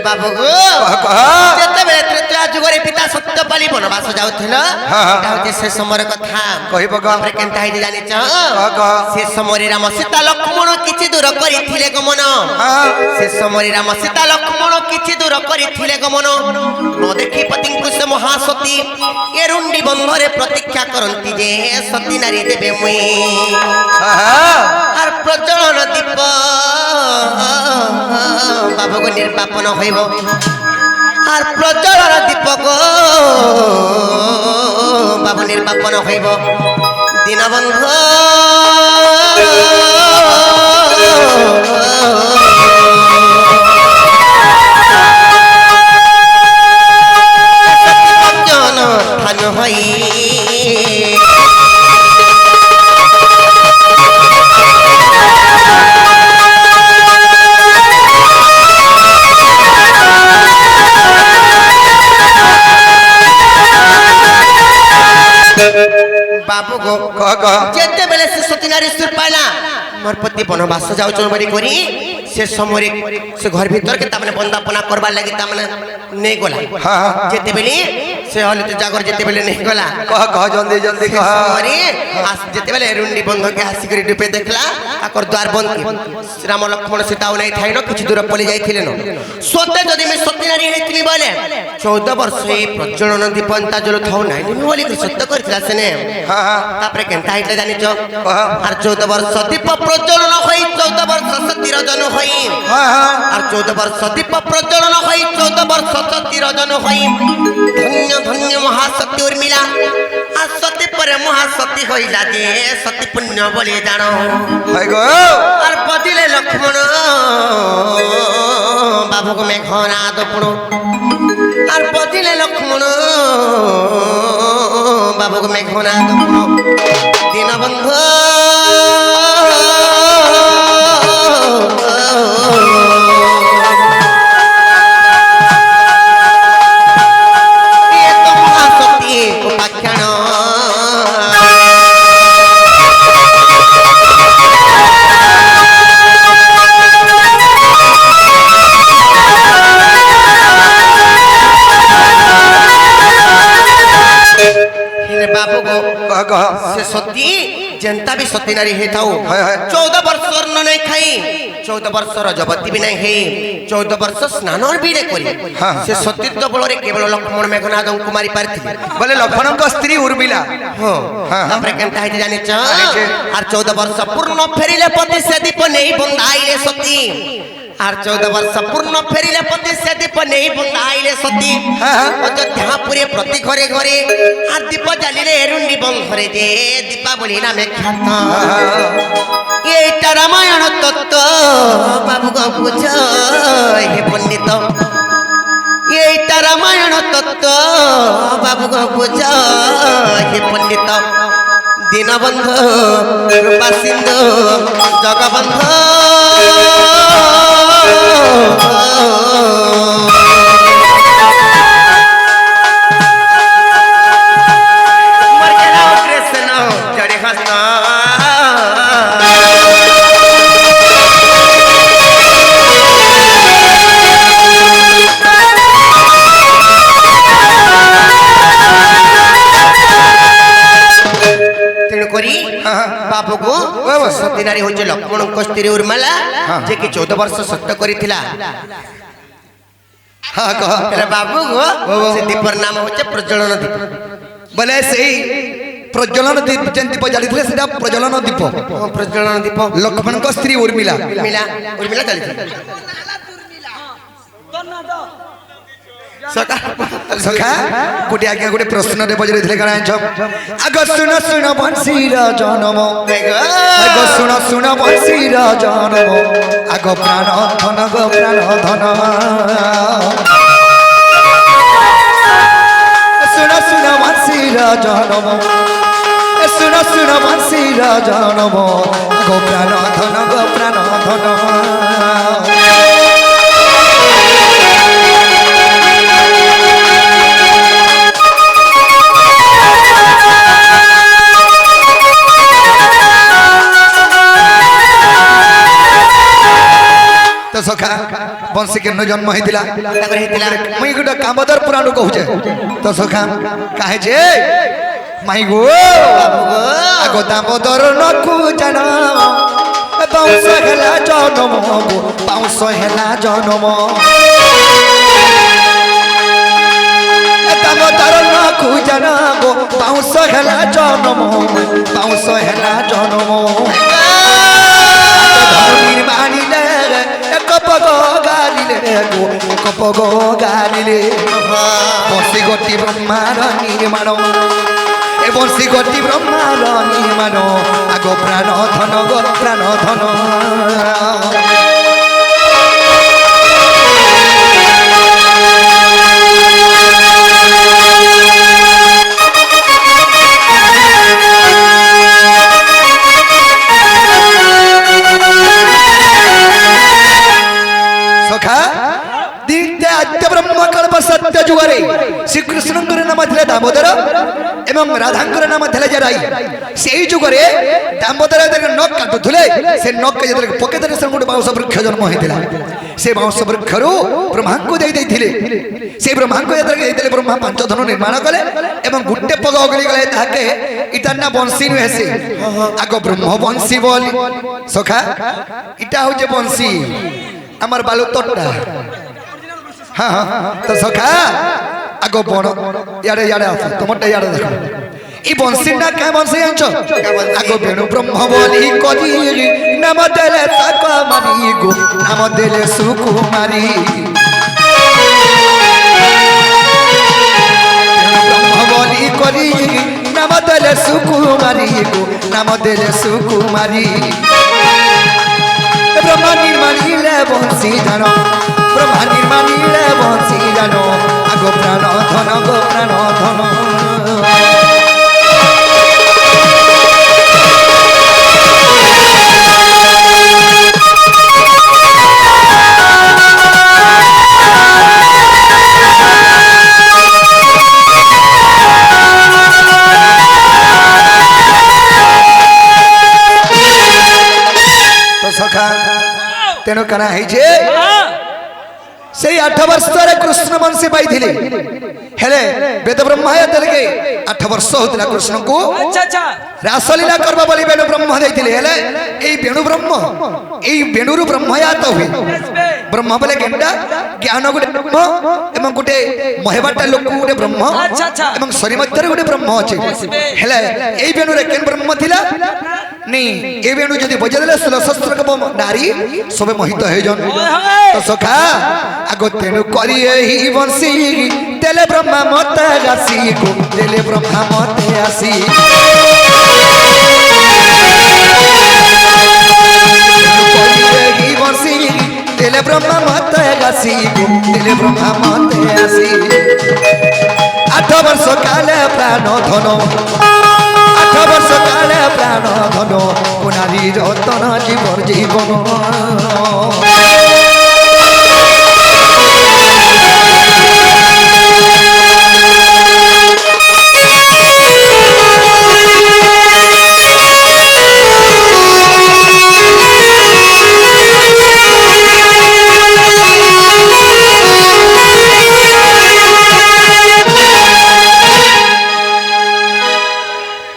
बाबू गो जते बेले त्रेता जुगरे पिता सत्यपाली बनवास जाउथिल ताउते से समर कथा कहिब ग हमरे केनता हिदे जानि छ से समरे राम सीता लक्ष्मण किछि दूर करिथिले गमन से समरे राम सीता लक्ष्मण किछि दूर करिथिले गमन न देखि पतिंकु से महासती एरुंडी बंधरे प्रतीक्षा करंती जे सती नारी देबे मुई आर प्रज्वलन दीप बाबू को निर्वापन होइब आर प्रज्वलन दीपक बाबू निर्वापन होइब दीनबंधु जन थान होई बाबू गो कह कह जेते बेले से सतीनारी सुर पाइला मोर पति बनवास जाउचन बड़ी करी से समरे से घर भीतर के तामने बंदापना करबा लागि तामने नै गोला हां जेते बेले से हल तो जागर जेते बेले नै गोला कह जल्दी जल्दी कह अरे आस जेते बेले रुंडी बंध के आसी करी डुपे देखला आकर द्वार बंद राम लक्ष्मण सीता नै थाइनो कुछ दूर पले जाइथिले न सोते जदी मैं सतीनारी हेतिनी बोले 14 वर्ष ए प्रज्वलन दीपंता जल थाउ नै बोली सत्य करथिला सेने हां तापरे केनता हिटले जानि छ आर 14 वर्ष दीप प्रज्वलन होई 14 वर्ष सती रजन होई हां हां आर 14 वर्ष दीप प्रज्वलन होई 14 वर्ष सती रजन होई धन्य धन्य महासती उर्मिला आ सती पर महासती होइला जे सती पुण्य बोले जानो हाय गो आर पतिले लक्ष्मण बाबू को मैं घना दपणो आर पतिले लक्ष्मण बाबू को मैं घना दपणो दीनबंधु ये तो महासती उपाख्यान बाबू को कह से सती जनता भी सती नारी हे थाउ हाय हाय 14 वर्ष न नै खाई 14 वर्ष रजवती भी नै हे 14 वर्ष स्नान भी नै करी हाँ। से सतीत्व बल रे केवल लक्ष्मण मेघनाद को मारी पारथि बोले लक्ष्मण को स्त्री उर्मिला हो हाँ। तापर केनता हे जानि छ जानिछे। आर 14 वर्ष पूर्ण फेरिले पति से दीप नै बंधाइले सती आर 14 वर्ष पूर्ण फेरिले पति से दीप नै बंधाइले सती हाँ। अयोध्यापुरे प्रति घरे घरे आर दीप जालिले रुंडी बंधरे जे दीपावली नामे ख्यात एटा रामायण तत्व बाबू को पूछ हे पंडित एटा रामायण तत्व बाबू को पूछ हे पंडित दीनबंधु कृपा सिंधु जगबंधु मर गेला कृष्ण जड़े हंसना बाबू को सती नारी होचे लक्ष्मण को स्त्री उर्मिला जे कि 14 वर्ष सत्य करिथिला हाँ कह अरे बाबू को से दीपर नाम होचे प्रज्वलन दीप बोले सही प्रज्वलन दीप जेन दीप जालिथिले सेटा प्रज्वलन दीप प्रज्वलन दीप लक्ष्मण को स्त्री उर्मिला उर्मिला उर्मिला चली सका सखा गोटे आज्ञा गोटे प्रश्न रे बजरे काना आग सुन सुन बंशीर जनम आग सुन सुन बंशीर जनम आग प्राण धन गो प्राण धन सुन सुन बंशीर जनम सुन सुन बंशीर जनम आग प्राण धन गो प्राण धन तो सखा बंशी के जन्म होइतिला मुई गोटे कामदर पुराण कहूचे तो सखा काहे जे माई गो आगो दामोदर नखु जान बाउंस हेला जनम बाउंस हेला जनम दामोदर नखु जान बाउंस हेला जनम बाउंस हेला जनम निर्माणिले कपगो गालिले बंशी गोटी ब्रह्मार निर्माण ए बंशी गोटी ब्रह्मार निर्माण आग प्राण धन गो प्राण धन सखा दीते आद्य ब्रह्म कल्प सत्य जुगरे ଶ୍ରୀକୃଷ୍ଣଙ୍କର ନାମ ଥିଲା ଦାମୋଦର ଏବଂ ରାଧାଙ୍କର ନାମ ଥିଲା ଯେ ରାଇ। ସେଇ ଯୁଗରେ ଦାମୋଦର ଯେତେବେଳେ ନଖ କାଟୁଥିଲେ ସେ ନଖ ଯେତେବେଳେ ପକେଇଦେଲେ ସେ ଗୋଟେ ବାଉଁଶ ବୃକ୍ଷ ଜନ୍ମ ହେଇଥିଲା। ସେ ବାଉଁଶ ବୃକ୍ଷରୁ ବ୍ରହ୍ମାଙ୍କୁ ଦେଇଥିଲେ। ସେ ବ୍ରହ୍ମାଙ୍କୁ ଯେତେବେଳେ ଦେଇଥିଲେ ବ୍ରହ୍ମା 5 ଧନୁ ନିର୍ମାଣ କଲେ ଏବଂ ଗୋଟେ ପଗ ଅଗଳି ଗଲେ ତାହାକେ ଇଟାର ନା ବଂଶୀ ନୁହେଁ ସେ ଆଗ ବ୍ରହ୍ମ ବଂଶୀ ବୋଲି ସଖା ଇଟା ହଉଛି ବଂଶୀ আমার বালু তোটা হ্যাঁ তো সখা আগ বড় ইয়াড়ে ইয়াড়ে আস তোমারটা ইয়াড়ে দেখো এই বংশী না কে বংশী জানছ আগ বেণু ব্রহ্ম বলি করি নাম দেলে তাক মারি গো নাম দেলে সুকুমারী ব্রহ্ম বলি করি নাম দেলে সুকুমারী গো নাম দেলে সুকুমারী ব্রহ্মা নির্মাণিলে বংশী জানো ব্রহ্মা নির্মাণিলে বংশী জানো আগ প্রাণ ধন গো প্রাণ ধন तेणु कना है से 8 वर्ष कृष्ण वंशी पाई हेले वेद ब्रह्मा देलके 8 वर्ष होता कृष्ण को रासलीला करबा बोली वेणु ब्रह्म देइथिले हेले एई वेणु ब्रह्म एई वेणुरु ब्रह्मयात हुए ब्रह्म बोले केनटा ज्ञान गुटे ब्रह्म एवं गुटे महेबाटा लोक गुटे ब्रह्म एवं शरीर मध्य गुटे ब्रह्म अछि हेले एई वेणु रे केन ब्रह्म थिला नहीं ए वेणु जदि बजेले शस्त्र को नारी सबे मोहित हे जन तो सखा आगो तेणु करी एही वंशी तेले ब्रह्मा मते आसी को तेले ब्रह्मा मते आसी तेले ब्रह्मा मते आसी को तेले ब्रह्मा मते आसी 8 वर्ष काले प्राण धन 8 वर्ष काले प्राण धन कुनारी रतन जीवन जीवन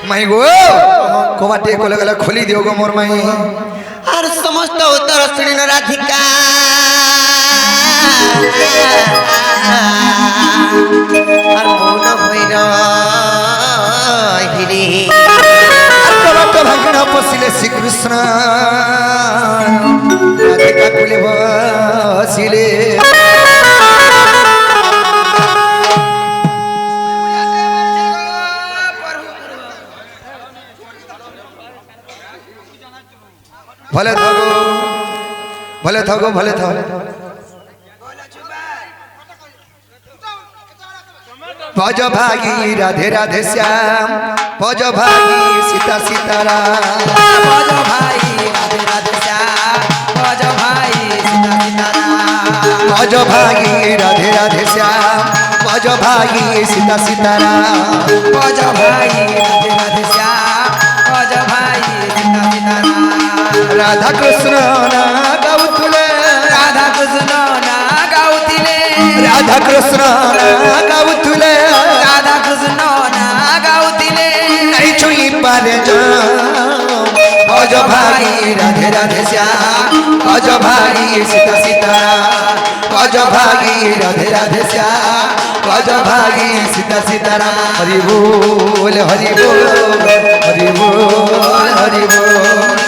माई गो कोबाटे को लगला खोली दियो गो मोर माई और समस्त उत्तर सुनिन राधिका और मौन भैर हिरी कलक भागण पसिले श्री कृष्ण राधिका कुले बसिले भले थगो भले थगो भले थगो भज भागी राधे राधे श्याम भज भागी सीता सीताराम भज भाई राधे राधे श्याम भज भाई सीता सीताराम भज भागी राधे राधे श्याम भज भागी सीता सीताराम भज भाई राधे राधे श्याम भज भाई सीता सीताराम राधा कृष्ण ना गाउथुले राधा कृष्ण ना गाउथिले राधा कृष्ण ना गाउथुले राधा कृष्ण ना गाउथिले नहीं छुई पारे जा भज भागी राधे राधे श्याम भज भागी सीता सीताराम भज भागी राधे राधे श्याम भज भागी सीता सीताराम हरि बोल हरि बोल हरि बोल हरि बोल